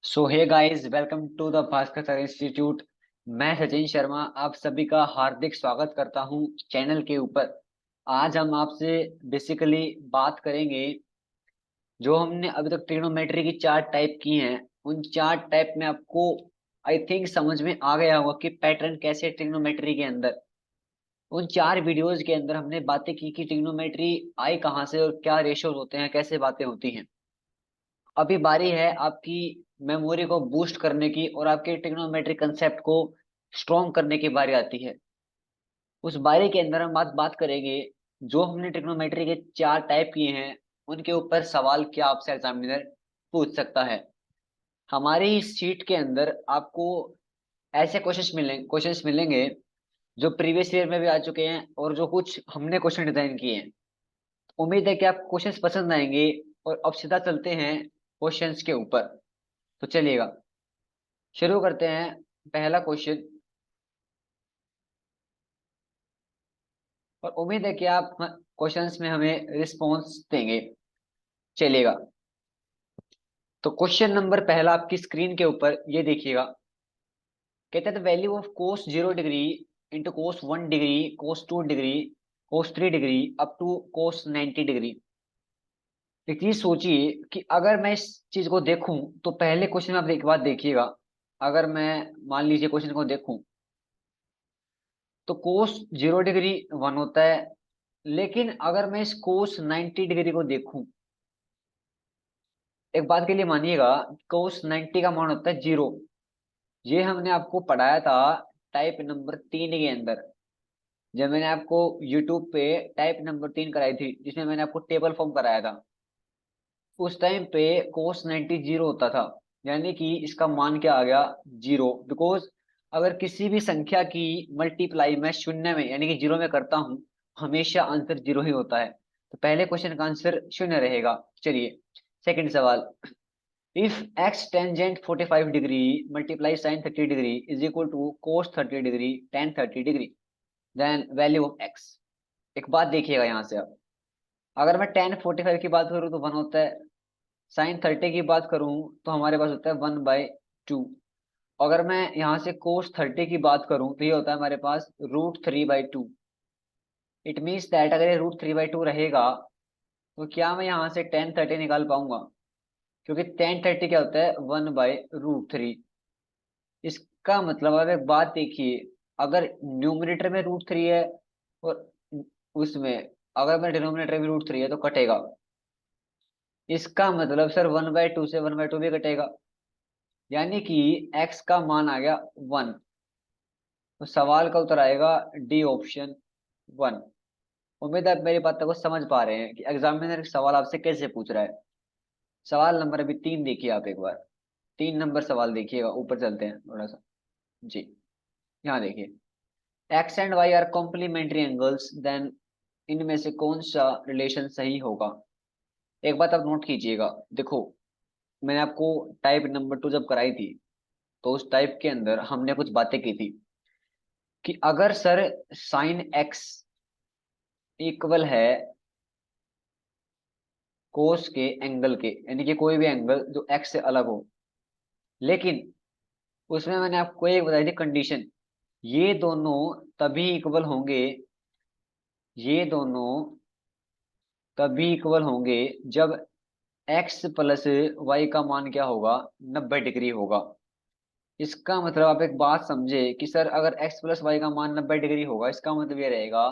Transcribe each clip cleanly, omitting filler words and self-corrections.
So hey guys, welcome to the Bhaskar sir institute. मैं सचिन शर्मा आप सभी का हार्दिक स्वागत करता हूं चैनल के ऊपर। आज हम आपसे बेसिकली बात करेंगे जो हमने अभी तक ट्रिग्नोमेट्री की चार टाइप की हैं। उन चार टाइप में आपको आई थिंक समझ में आ गया होगा कि पैटर्न कैसे है ट्रिग्नोमेट्री के अंदर। उन चार वीडियोज के अंदर हमने बातें की कि ट्रिग्नोमेट्री आई कहाँ से और क्या रेशियोज होते हैं, कैसे बातें होती हैं। अभी बारी है आपकी मेमोरी को बूस्ट करने की और आपके ट्रिग्नोमेट्री कंसेप्ट को स्ट्रॉन्ग करने की बारी आती है। उस बारी के अंदर हम बात करेंगे जो हमने ट्रिग्नोमेट्री के चार टाइप किए हैं उनके ऊपर सवाल क्या आपसे एग्जामिनर पूछ सकता है। हमारी इस शीट के अंदर आपको ऐसे क्वेश्चंस मिलेंगे जो प्रीवियस ईयर में भी आ चुके हैं और जो कुछ हमने क्वेश्चन डिजाइन किए हैं। उम्मीद है कि आपको क्वेश्चंस पसंद आएंगे। और अब सीधा चलते हैं क्वेश्चंस के ऊपर। तो चलिएगा शुरू करते हैं। पहला क्वेश्चन, और उम्मीद है कि आप क्वेश्चंस में हमें रिस्पॉन्स देंगे। चलिएगा, तो क्वेश्चन नंबर पहला आपकी स्क्रीन के ऊपर ये देखिएगा। कहते हैं value of cos 0 degree into cos 1 degree, cos 2 degree, cos 3 degree up to cos 90 degree. एक चीज सोचिए कि अगर मैं इस चीज को देखूं तो पहले क्वेश्चन में आप एक बात देखिएगा। अगर मैं मान लीजिए क्वेश्चन को देखूं तो कोस 0 डिग्री 1 होता है। लेकिन अगर मैं इस कोस 90 डिग्री को देखूं, एक बात के लिए मानिएगा, कोस 90 का मान होता है 0। ये हमने आपको पढ़ाया था टाइप नंबर 3 के अंदर, जब मैंने आपको यूट्यूब पे टाइप नंबर 3 कराई थी जिसमें मैंने आपको टेबल फॉर्म कराया था। उस टाइम पे कोस 90 जीरो होता था। यानी कि इसका मान क्या आ गया, जीरो। बिकॉज अगर किसी भी संख्या की मल्टीप्लाई मैं शून्य में यानी कि जीरो में करता हूं, हमेशा आंसर जीरो ही होता है। तो पहले क्वेश्चन का आंसर शून्य रहेगा। चलिए, सेकंड सवाल। If x tangent 45 degree multiply sine 30 degree is equal to cos 30 degree tan 30 degree, then value of x. एक बात देखिएगा यहाँ से आप, अगर मैं टेन 45 की बात करूँ तो वन होता है। साइन 30 की बात करूं तो हमारे पास होता है 1/2। अगर मैं यहाँ से कोस 30 की बात करूं तो ये होता है हमारे पास √3/2। इट मीन्स दैट अगर ये √3/2 रहेगा तो क्या मैं यहाँ से टेन 30 निकाल पाऊंगा? क्योंकि टेन 30 क्या होता है, 1/√3। इसका मतलब अब एक बात देखिए, अगर न्यूमरेटर में √3 है और उसमें अगर मैं डिनोमिनेटर में √3 है तो कटेगा। इसका मतलब सर 1/2 से 1/2 भी कटेगा। यानी कि x का मान आ गया 1। तो सवाल का उत्तर आएगा डी ऑप्शन 1। उम्मीद है आप मेरी बातों को समझ पा रहे हैं कि एग्जामिनर सवाल आपसे कैसे पूछ रहा है। सवाल नंबर अभी 3 देखिए आप एक बार। 3 नंबर सवाल देखिएगा, ऊपर चलते हैं थोड़ा सा। जी, यहाँ देखिए। X and y are complementary angles, then इनमें से कौन सा रिलेशन सही होगा? एक बात आप नोट कीजिएगा। देखो, मैंने आपको टाइप नंबर 2 जब कराई थी तो उस टाइप के अंदर हमने कुछ बातें की थी कि अगर सर साइन एक्स इक्वल है कोस के एंगल के, यानी कि कोई भी एंगल जो एक्स से अलग हो, लेकिन उसमें मैंने आपको एक बताई थी कंडीशन, ये दोनों तभी इक्वल होंगे, ये दोनों तभी इक्वल होंगे जब एक्स प्लस वाई का मान क्या होगा, 90 डिग्री होगा। इसका मतलब आप एक बात समझे कि सर अगर एक्स प्लस वाई का मान 90 डिग्री होगा, इसका मतलब ये रहेगा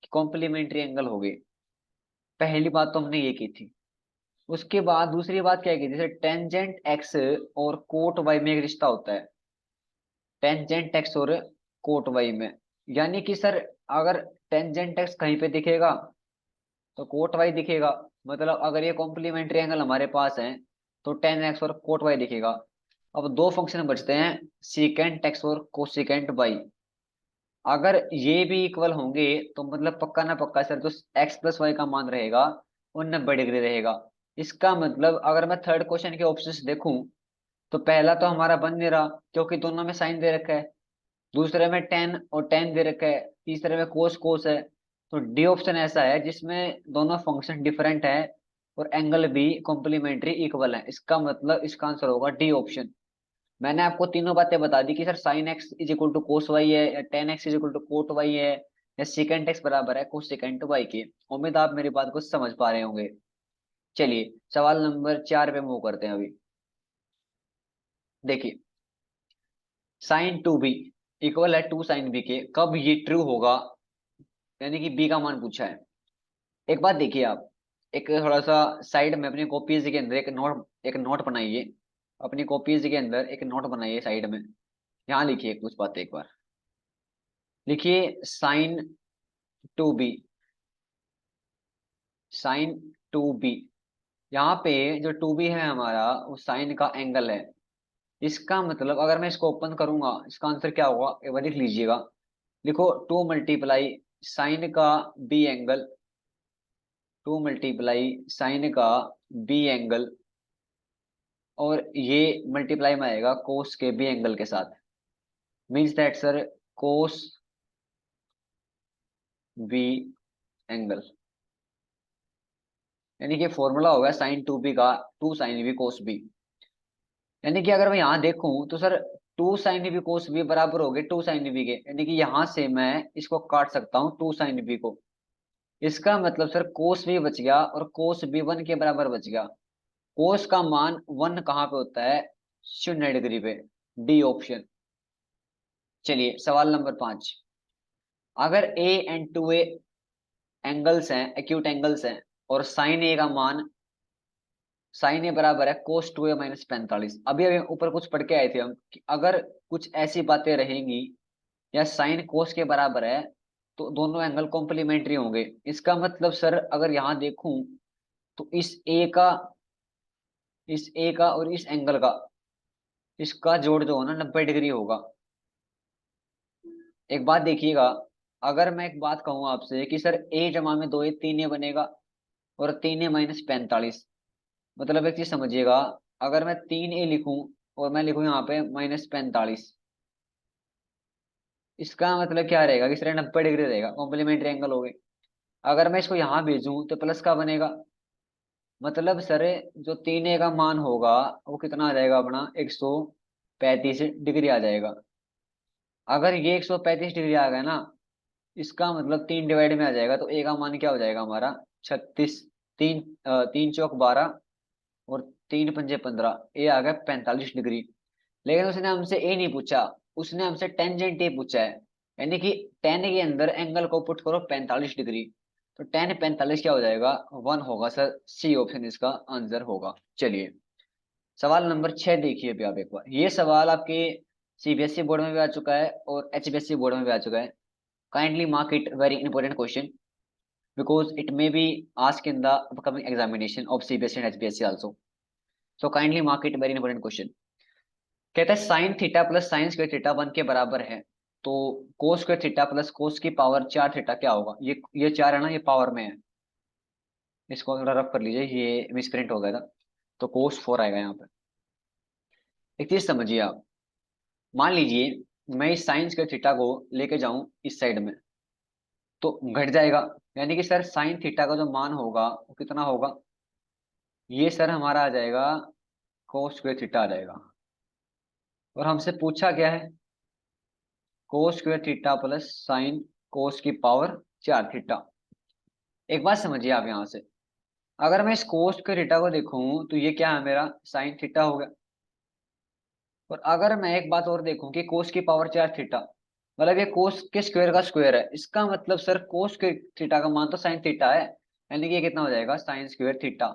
कि कॉम्प्लीमेंट्री एंगल हो गए। पहली बात तो हमने ये की थी। उसके बाद दूसरी बात क्या है कि जैसे टेंजेंट एक्स और कोट वाई में एक रिश्ता होता है, टेंजेंट एक्स और कोट वाई में। यानी कि सर अगर टेंजेंट एक्स कहीं पे दिखेगा तो कोट वाई दिखेगा। मतलब अगर ये कॉम्प्लीमेंट्री एंगल हमारे पास है तो टेन एक्स और कोट वाई दिखेगा। अब दो फंक्शन बचते हैं, सीकेंट एक्स और कोसिकेंट वाई। अगर ये भी इक्वल होंगे तो मतलब पक्का ना पक्का सर जो एक्स प्लस वाई का मान रहेगा वो 90 डिग्री रहेगा। इसका मतलब अगर मैं थर्ड क्वेश्चन के ऑप्शंस देखूं तो पहला तो हमारा बन नहीं रहा क्योंकि दोनों में साइन दे रखा है। दूसरे में टेन और टेन दे रखा है। तीसरे में कोस कोस है। तो डी ऑप्शन ऐसा है जिसमें दोनों फंक्शन डिफरेंट है और एंगल भी कॉम्प्लीमेंट्री इक्वल है, इसका मतलब इसका आंसर होगा डी ऑप्शन। मैंने आपको तीनों बातें बता दी कि sir sine x is equal to cos y है, या tan x is equal to cot y है, या सेकेंट एक्स बराबर है कोस सेकेंट वाई के। उम्मीद आप मेरी बात को समझ पा रहे होंगे। चलिए सवाल नंबर 4 पे मूव करते हैं अभी। देखिए, साइन टू बी इक्वल है टू साइन बी के, कब ये ट्रू होगा, यानी कि बी का मान पूछा है। एक बात देखिए आप, एक थोड़ा सा साइड में अपनी कॉपीज के अंदर एक नोट बनाइए। अपनी कॉपीज के अंदर एक नोट बनाइए साइड में। यहाँ लिखिए कुछ बातें एक बार। लिखिए sine two B, sine two B. यहाँ पे जो टू बी है हमारा, वो साइन का एंगल है। इसका मतलब अगर मैं इसको ओपन करूंगा, इसका आंसर क्या होगा एक बार लिख लीजिएगा। लिखो टू मल्टीप्लाई साइन का B angle, two multiply sine का बी एंगल, और ये मल्टीप्लाई में आएगा कोस के बी एंगल के साथ। Means that sir cos B angle, यानी कि फॉर्मूला होगा साइन टू बी का two sine B cos B. यानी कि अगर मैं यहाँ देखूं तो sir two sine B cos B बराबर हो गए टू साइन बी के, यानी कि यहाँ से मैं इसको काट सकता हूँ टू साइन बी को। इसका मतलब सर कोस बी बच गया और कोस बी वन के बराबर बच गया। कोस का मान वन कहाँ पे होता है, 0 डिग्री पे, डी ऑप्शन। चलिए सवाल नंबर 5। अगर A and two A angles हैं, एक्यूट एंगल्स हैं, और साइन ए का मान, साइन ए बराबर है कोस टू ए माइनस 45। अभी अभी ऊपर कुछ पढ़ के आए थे हम कि अगर कुछ ऐसी बातें रहेंगी या साइन कोस के बराबर है, तो दोनों एंगल कॉम्प्लीमेंट्री होंगे। इसका मतलब सर अगर यहाँ देखूं तो इस ए का और इस एंगल का, इसका जोड़ जो होना 90 डिग्री होगा। एक बात देखिएगा, अगर मैं एक बात कहूँ आपसे कि सर ए जमा में दो ए तीन ए बनेगा, और तीन ए माइनस 45, मतलब एक चीज समझिएगा, अगर मैं तीन ए लिखूं और मैं लिखूं यहाँ पे माइनस 45, इसका मतलब क्या रहेगा कि सर 90 डिग्री रहेगा, कॉम्प्लीमेंट्री एंगल हो गए। अगर मैं इसको यहाँ भेजूं तो प्लस का बनेगा, मतलब सर जो तीन ए का मान होगा वो कितना आ जाएगा अपना, 135 डिग्री आ जाएगा। अगर ये 135 डिग्री आ गया ना, इसका मतलब तीन डिवाइड में आ जाएगा, तो ए का मान क्या हो जाएगा हमारा, 36। तीन तीन चौक 12, और तीन पंजे 15, ए आ गया 45 डिग्री। लेकिन उसने हमसे ए नहीं पूछा, उसने हमसे टेंजेंट ए पूछा है। यानी कि टेन के अंदर एंगल को पुट करो 45 डिग्री, तो टेन 45 क्या हो जाएगा, वन होगा सर, सी ऑप्शन इसका आंसर होगा। चलिए सवाल नंबर 6 देखिए अभी आप एक बार। ये सवाल आपके सीबीएसई बोर्ड में भी आ चुका है और एचबीएसई बोर्ड में भी आ चुका है। Kindly mark it very important question, because it may be asked in the upcoming examination of CBSE and HBSE also. So kindly mark it very important question. कहता है sine theta plus sine square theta one के बराबर है, तो cos square theta plus cos की power चार theta क्या होगा। ये चार है ना, ये पावर में है, इसको थोड़ा रफ कर लीजिए, ये मिसप्रिंट हो गया था, तो कोस फोर आएगा यहाँ पे। एक चीज समझिए आप, मान लीजिए मैं इस साइन स्क्वायर थीटा को लेके जाऊं इस साइड में, तो घट जाएगा। यानी कि सर साइन थीटा का जो मान होगा वो कितना होगा, ये सर हमारा आ जाएगा कोस स्क्वायर थीटा आ जाएगा। और हमसे पूछा क्या है, cos square theta plus sine cos की पावर चार थीटा। एक बात समझिए आप यहाँ से, अगर मैं इस कोस स्क्वायर थीटा को देखूं तो ये क्या है मेरा, साइन थीटा हो गया। और अगर मैं एक बात और देखूं कि कोस की पावर चार थीटा, मतलब ये कोस के स्क्वायर का स्क्वायर है, इसका मतलब सर कोस स्क्वायर थीटा का मान तो साइन थीटा है, यानी कि ये कितना हो जाएगा, साइन स्क्वायर थीटा।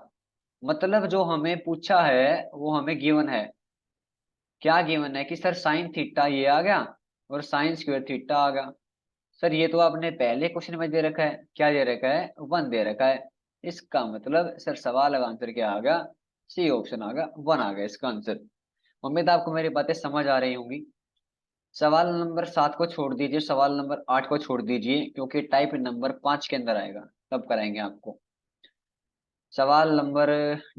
मतलब जो हमें पूछा है वो हमें गिवन है। क्या गिवन है कि सर साइन थीटा ये आ गया और साइन स्क्वायर थीटा आ गया। सर ये तो आपने पहले क्वेश्चन में दे रखा है, क्या दे रखा है, वन दे रखा है। इसका मतलब सर सवाल का आंसर क्या आ गया, सी ऑप्शन आ गया, वन आ गया इसका आंसर। उम्मीद है आपको मेरी बातें समझ आ रही होंगी। सवाल नंबर 7 को छोड़ दीजिए, सवाल नंबर 8 को छोड़ दीजिए, क्योंकि टाइप नंबर 5 के अंदर आएगा, तब कराएंगे आपको। सवाल नंबर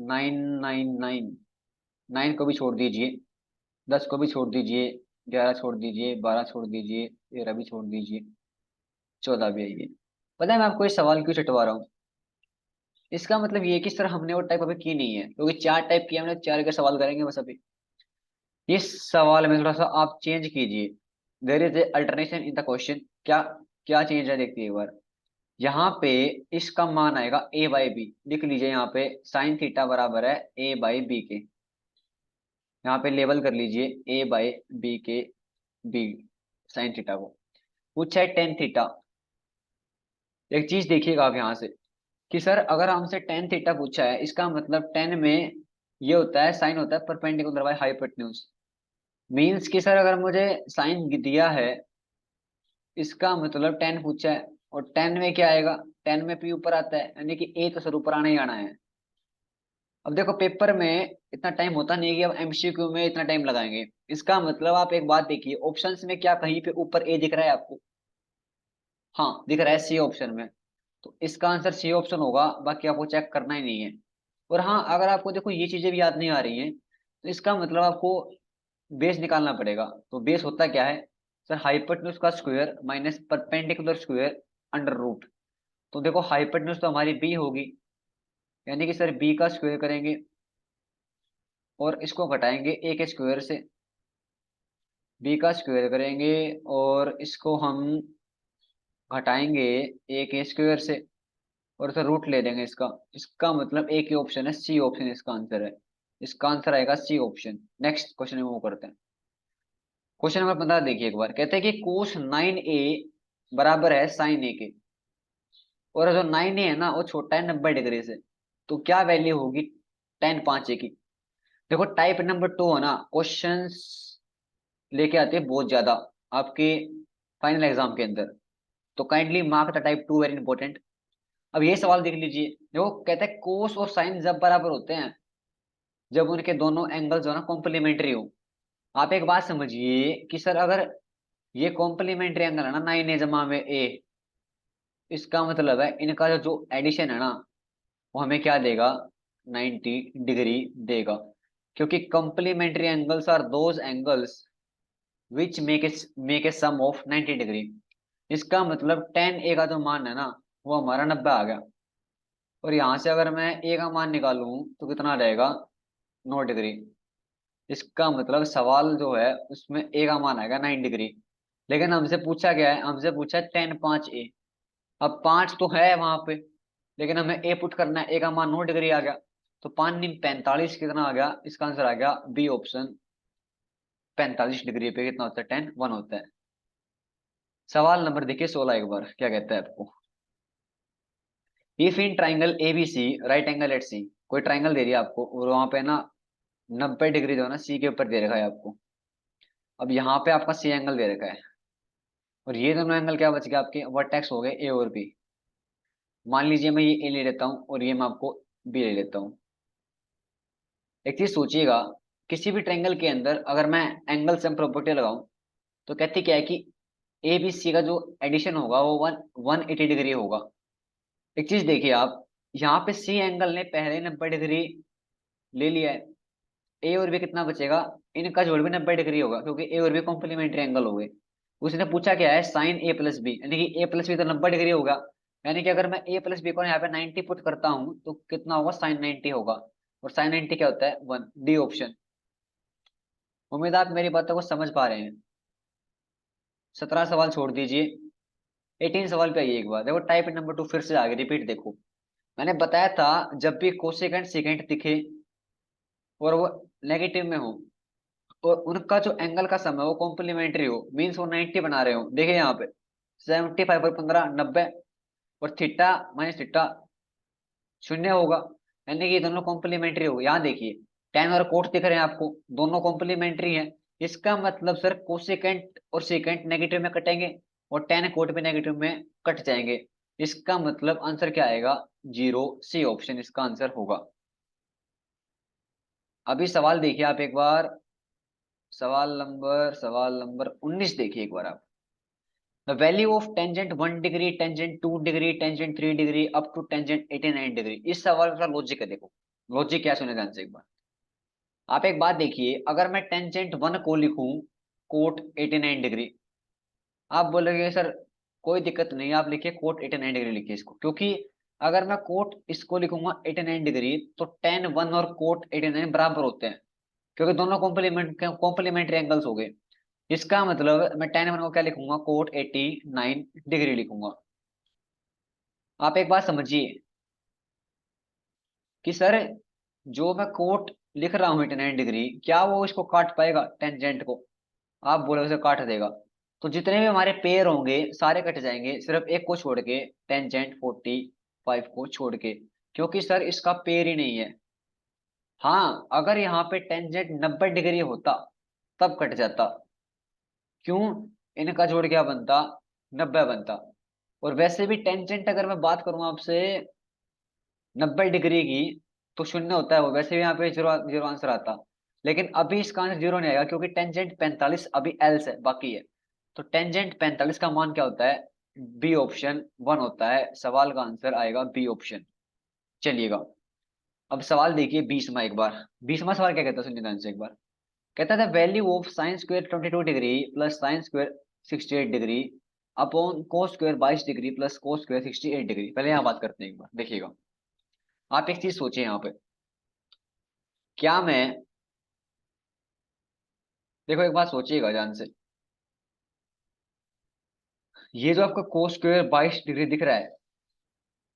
999, 9 को भी छोड़ दीजिए, 10 को भी छोड़ दीजिए, 11 छोड़ दीजिए, 12 छोड़ दीजिए, 13 भी छोड़ दीजिए, 14 भी आइए। पता है मैं आपको ये सवाल क्यों छटवा रहा हूँ, इसका मतलब ये है कि सर हमने वो टाइप अभी की नहीं है, क्योंकि चार टाइप किया हमने, चार के सवाल करेंगे बस अभी। इस सवाल में थोड़ा सा आप चेंज कीजिए। There is a alternation in the question. क्या क्या चेंज है देखिए एक बार। यहाँ पे इसका मान आएगा ए बाई बी, लिख लीजिए यहाँ पे साइन थीटा बराबर है ए बाई बी के। यहाँ पे लेबल कर लीजिए ए बाई बी के, बी साइन थीटा को। पूछा है टेन थीटा। एक चीज देखिएगा आप यहाँ से कि सर अगर हमसे टेन थीटा पूछा है, इसका मतलब टेन में ये होता है, साइन होता है परपेंडिकुलर बाय हाइपोटेन्यूज। मीन्स कि सर अगर मुझे साइन दिया है, इसका मतलब टेन पूछा है, और टेन में क्या आएगा, टेन में पी ऊपर आता है, यानी कि ए तो सर ऊपर आना ही आना है। अब देखो पेपर में इतना टाइम होता नहीं है कि अब एमसीक्यू में इतना टाइम लगाएंगे। इसका मतलब आप एक बात देखिए, ऑप्शंस में क्या कहीं पे ऊपर ए दिख रहा है आपको? हाँ दिख रहा है सी ऑप्शन में। तो इसका आंसर सी ऑप्शन होगा, बाकी आपको चेक करना ही नहीं है। और हाँ, अगर आपको देखो ये चीजें भी याद नहीं आ रही हैं, तो इसका मतलब आपको बेस निकालना पड़ेगा। तो बेस होता क्या है सर, हाइपोटेन्यूज का square minus perpendicular square under root. तो देखो हाइपोटेन्यूज तो हमारी बी होगी, यानी कि सर बी का स्क्वायर करेंगे और इसको घटाएंगे ए के स्क्वायर से। बी का स्क्वायर करेंगे और इसको हम घटाएंगे ए के स्क्वायर से, और इसे रूट ले लेंगे इसका। इसका मतलब एक ही ऑप्शन है, सी ऑप्शन इसका आंसर है। इसका आंसर आएगा सी ऑप्शन। नेक्स्ट क्वेश्चन में वो करते हैं। क्वेश्चन नंबर 15 देखिए एक बार, कहते हैं कि कोस नाइन ए बराबर है साइन ए के, और जो नाइन ए है ना वो छोटा है 90 डिग्री से। तो क्या वैल्यू होगी टेन पांच ए की? देखो टाइप नंबर टू है ना, क्वेश्चंस लेके आते हैं बहुत ज्यादा आपके फाइनल एग्जाम के अंदर। तो kindly mark the type two, very important. अब ये सवाल देख लीजिए, देखो कहते हैं कोस और साइन जब बराबर होते हैं, जब उनके दोनों एंगल जो है ना कॉम्प्लीमेंट्री हो। आप एक बात समझिए कि सर अगर ये कॉम्प्लीमेंट्री एंगल है ना, नाइन ए जमा में ए, इसका मतलब है इनका जो जो एडिशन है ना, वो हमें क्या देगा, 90 डिग्री देगा। क्योंकि complementary angles are those angles which make a sum of 90 degree. इसका मतलब टेन ए का जो मान है ना, वो हमारा 90 आ गया। और यहां से अगर मैं ए का मान निकालूं तो कितना रहेगा, 9 डिग्री। इसका मतलब सवाल जो है उसमें ए का मान आएगा 9 डिग्री। लेकिन हमसे पूछा क्या है, हमसे पूछा है टेन पांच ए। अब पांच तो है वहां पे, लेकिन हमें ए पुट करना है, ए का मान 9 डिग्री आ गया। तो पांच नीम 45, कितना आ गया, इसका आंसर आ गया बी ऑप्शन। 45 डिग्री पे कितना होता है, टेन वन होता है। सवाल नंबर देखिए 16 एक बार क्या कहता है आपको। If in triangle ABC right angle at C, कोई ट्राइंगल दे दिया आपको और वहां पे ना 90 डिग्री जो है ना सी के ऊपर दे रखा है आपको। अब यहाँ पे आपका सी एंगल दे रखा है, और ये दोनों एंगल क्या बच गया आपके, वर्टेक्स हो गए ए और बी। मान लीजिए मैं ये ए ले लेता हूँ और ये मैं आपको बी ले लेता हूँ। एक चीज सोचिएगा, किसी भी ट्रायंगल के अंदर अगर मैं एंगल सम प्रॉपर्टी लगाऊं, तो कहती क्या है कि ए बी सी का जो एडिशन होगा वो 180 डिग्री होगा। एक चीज देखिए आप, यहाँ पे सी एंगल ने पहले 90 डिग्री ले लिया है, ए और बी कितना बचेगा, इनका जोड़ भी 90 डिग्री होगा, क्योंकि ए और बी कॉम्प्लीमेंट्री एंगल हो गए। उसने पूछा क्या है, साइन ए प्लस बी, यानी कि ए प्लस बी तो 90 डिग्री होगा। यानी कि अगर मैं ए प्लस बी को यहाँ पे 90 पुट करता हूँ तो कितना होगा, साइन 90 होगा। और साइन 90 क्या होता है, वन, डी ऑप्शन। उम्मीद है आप मेरी बातों को समझ पा रहे हैं। 17 सवाल छोड़ दीजिए, 18 सवाल पे आइए एक बार। देखो टाइप नंबर टू फिर से आगे रिपीट देखो। मैंने बताया था जब भी कोसेकेंट सेकेंट दिखे और वो नेगेटिव में हो, और उनका जो एंगल का सम है वो कॉम्प्लीमेंट्री हो, मीन्स वो 90 बना रहे हो। देखिए यहाँ पे 75 और 15 90, और थीटा माइनस थीटा शून्य होगा, यानी कि ये दोनों कॉम्प्लीमेंट्री हो। यहाँ देखिए टेन और कोट दिख रहे हैं आपको, दोनों कॉम्प्लीमेंट्री हैं। इसका मतलब सर कोसेकेंट और सेकेंट नेगेटिव में कटेंगे, और टेन कोट भी नेगेटिव में कट जाएंगे। इसका मतलब आंसर क्या आएगा, जीरो, सी ऑप्शन इसका आंसर होगा। अभी सवाल देखिए आप एक बार, सवाल नंबर 19 देखिए एक बार आप। The value of tangent 1 degree, tangent 2 degree, tangent 3 degree up to tangent 89 degree. इस सवाल का लॉजिक है, देखो लॉजिक क्या, सुने ध्यान से एक बार। आप एक बात देखिए, अगर मैं टेंजेंट वन को लिखूं कोट 89 डिग्री, आप बोलोगे सर कोई दिक्कत नहीं, आप लिखिए कोट 89 डिग्री लिखिए इसको, क्योंकि अगर मैं कोट इसको लिखूंगा 89 डिग्री, तो टेन वन और कोट 89 बराबर होते हैं, क्योंकि दोनों कॉम्प्लीमेंट्री एंगल्स हो गए। इसका मतलब मैं टेन वन को क्या लिखूंगा, कोट 89 डिग्री लिखूंगा। आप एक बात समझिए कि सर जो मैं कोट लिख रहा हूँ 89 डिग्री, क्या वो इसको काट पाएगा टेंजेंट को? आप बोले उसे काट देगा। तो जितने भी हमारे पेयर होंगे सारे कट जाएंगे, सिर्फ एक को छोड़ के, टेंजेंट 45 को छोड़ के, क्योंकि सर इसका पेयर ही नहीं है। हाँ, अगर यहाँ पे टेंजेंट 90 डिग्री होता तब कट जाता। क्यों? इनका जोड़ क्या बनता, 90 बनता। और वैसे भी टेंजेंट अगर मैं बात करूं आपसे 90 डिग्री की, तो शून्य होता है वो, वैसे भी यहाँ पे जीरो जीरो आंसर आता। लेकिन अभी इसका आंसर जीरो नहीं आएगा, क्योंकि टेंजेंट 45 अभी एल्स है, बाकी है। तो टेंजेंट 45 का मान क्या होता है, बी ऑप्शन 1 होता है। सवाल का आंसर आएगा बी ऑप्शन। चलिएगा, अब सवाल देखिए 20वां एक बार। 20वां सवाल क्या कहता है, सुनिए ध्यान से एक बार। कहता था value of sine square 22 degree plus sine square 68 degree upon cos square 22 degree plus cos square 68 degree. पहले यहाँ बात करते हैं एक बार, देखिएगा। आप एक चीज सोचिए यहाँ पे, क्या मैं, देखो एक बात सोचिएगा ध्यान से, ये जो आपका कोस स्क्वायर 22 डिग्री दिख रहा है,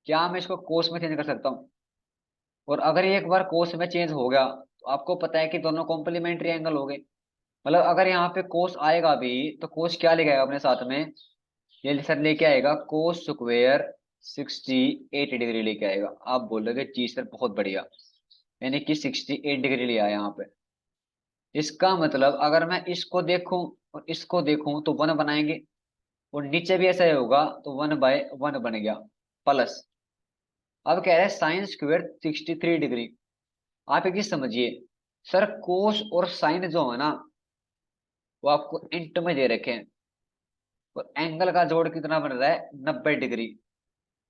क्या मैं इसको कोस में चेंज कर सकता हूँ? और अगर ये एक बार कोस में चेंज हो गया, तो आपको पता है कि दोनों कॉम्प्लीमेंट्री एंगल हो गए। मतलब अगर यहाँ पे कोस आएगा भी, तो कोस क्या लेके आएगा अपने साथ में, ये सर लेके आएगा कोस स्क्वायर 68 डिग्री लेके आएगा। आप बोलोगे जी सर बहुत बढ़िया, यानी कि 68 डिग्री लिया है यहाँ पे। इसका मतलब अगर मैं इसको देखूं और इसको देखूं तो वन बनाएंगे, और नीचे भी ऐसा ही होगा, तो 1/1 बन गया प्लस। अब कह रहे हैं साइन स्क्वायर 63 डिग्री। आप एक चीज समझिए, सर कोस और साइन जो है ना, वो आपको इंट में दे रखे हैं, और एंगल का जोड़ कितना बन रहा है, 90 डिग्री।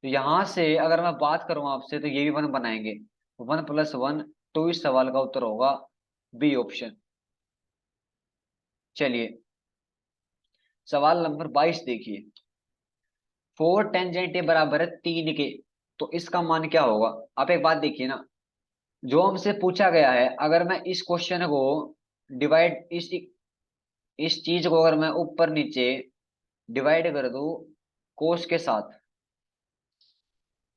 तो यहां से अगर मैं बात करूं आपसे, तो ये भी वन बनाएंगे, 1+1। तो इस सवाल का उत्तर होगा बी ऑप्शन। चलिए, सवाल नंबर 22 देखिए। फोर टेंजेंट बराबर है 3 के, तो इसका मान क्या होगा? आप एक बात देखिए ना, जो हमसे पूछा गया है, अगर मैं इस क्वेश्चन को डिवाइड, इस चीज को अगर मैं ऊपर नीचे डिवाइड कर दूं कोस के साथ,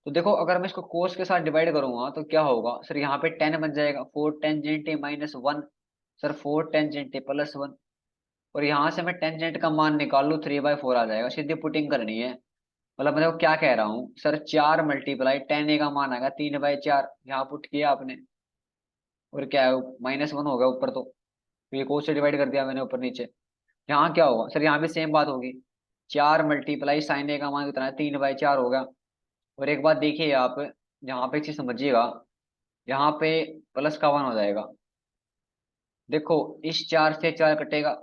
तो देखो अगर मैं इसको कोस के साथ डिवाइड करूंगा तो क्या होगा सर, यहाँ पे 10 बन जाएगा, four tangent -1। Sir four tangent +1। और यहाँ से मैं टेंजेंट का मान निकाल लूँ, 3/4 आ जाएगा। सीधी पुटिंग करनी है। मतलब मैं देखो क्या कह रहा हूँ सर, 4 × 10 का मान आएगा 3/4, यहाँ पुट किया आपने। और क्या है, -1 हो गया ऊपर तो ये कोस से डिवाइड कर दिया मैंने ऊपर नीचे। यहाँ क्या होगा सर, यहाँ भी सेम बात होगी, 4 × sin A का मान कितना है, 3/4 हो गया। और एक बात देखिए आप, यहाँ पे एक चीज समझिएगा, यहाँ पे प्लस का 1 हो जाएगा। देखो इस 4 से 4 कटेगा,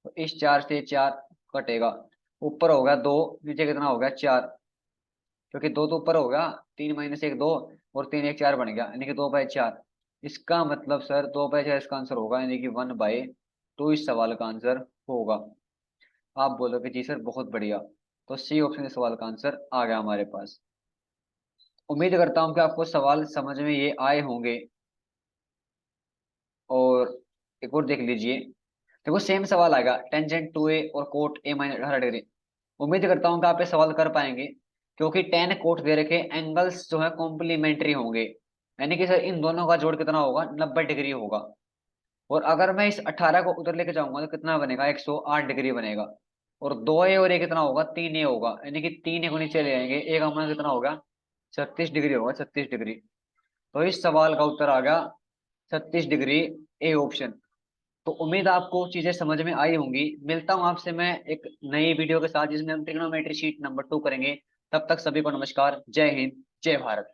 तो इस 4 से 4 कटेगा। ऊपर हो गया 2, नीचे कितना हो गया 4, क्योंकि 2 तो ऊपर हो गया, 3 - 1 2, और 3 1 4 बन गया, यानी कि 2/4। इसका मतलब सर 2/4 इसका आंसर होगा, यानी कि 1/2 इस सवाल का आंसर होगा। आप बोलोगे जी सर बहुत बढ़िया। तो सी ऑप्शन इस सवाल का आंसर आ गया हमारे पास। उम्मीद करता हूँ कि आपको सवाल समझ में ये आए होंगे। और एक और देख लीजिए, देखो सेम सवाल आएगा, टेंजेंट 2A और कोट A - 18 डिग्री। उम्मीद करता हूँ कि आप ये सवाल कर पाएंगे, क्योंकि टेन कोट दे रखे एंगल्स जो है कॉम्प्लीमेंट्री होंगे, यानी कि सर इन दोनों का जोड़ कितना होगा, 90 डिग्री होगा। और अगर मैं इस 18 को उधर लेके जाऊंगा तो कितना बनेगा, 108 डिग्री बनेगा। और 2A और ये कितना होगा, 3A होगा, यानी कि 3A को नीचे ले आएंगे, एक हमारा कितना होगा, 36 डिग्री होगा, 36 डिग्री। तो इस सवाल का उत्तर आ गया 36 डिग्री, ए ऑप्शन। तो उम्मीद आपको चीजें समझ में आई होंगी। मिलता हूं आपसे मैं एक नई वीडियो के साथ, जिसमें हम ट्रिग्नोमेट्री शीट नंबर 2 करेंगे। तब तक सभी को नमस्कार, जय हिंद, जय भारत।